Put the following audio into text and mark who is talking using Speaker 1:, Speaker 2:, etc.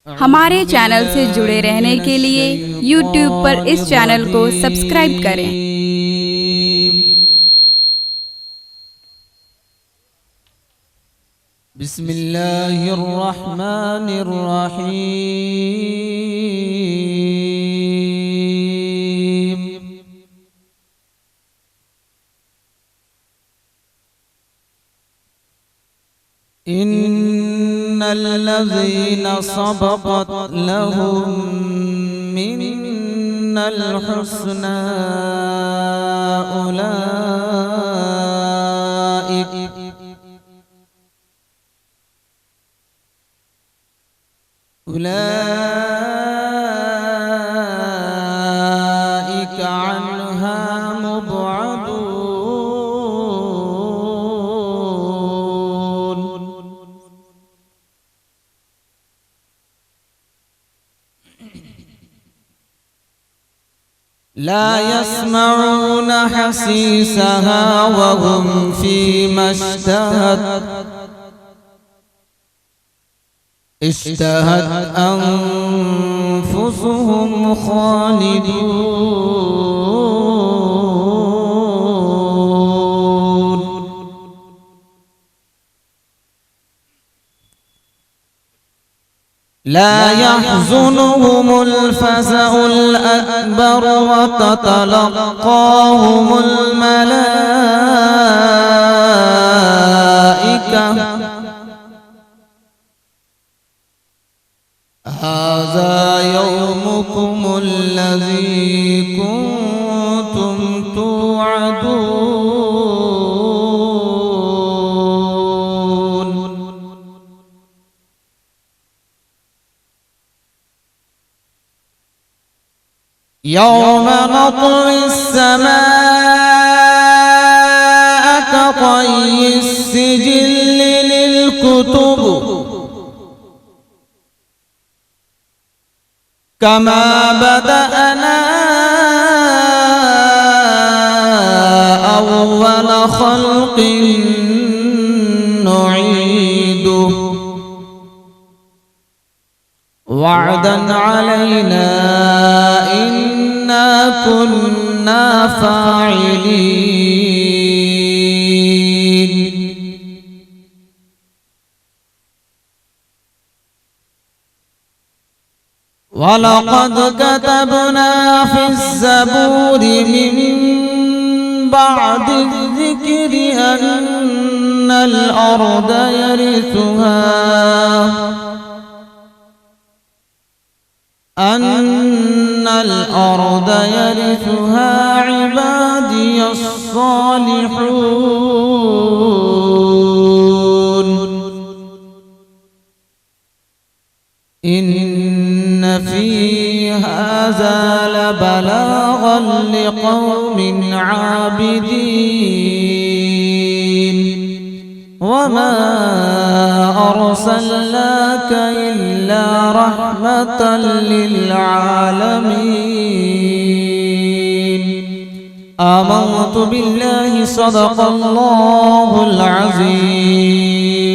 Speaker 1: हमारे चैनल से जुड़े रहने के लिए YouTube पर इस चैनल को सब्सक्राइब करें।
Speaker 2: बिस्मिल्लाहिर्रहमानिर्रहीम। इन्नल्लज़ीना सबक़त लहुम मिन्नल हुस्ना उलाइक अन्हा मुबअदून। ला यस्मऊन हसीसहा वहुम फीमा اشتهت أنفسهم خالدون. لا يحزنهم الفزع الأكبر وتتلقاهم الملائكة هذا يومكم الذي كنتم توعدون. يوم نطوي السماء كطي السجل للكتب كما بدأنا أول خلق نعيده وعدا علينا إنا كنا فاعلين. ولقد كتبنا في الزبور من بعد الذكر أن الأرض يرثها عبادي الصالحون. إن في هذا لبلاغا لقوم عابدين وما أرسلناك إلا رحمة للعالمين. آمنت بالله صدق الله العظيم.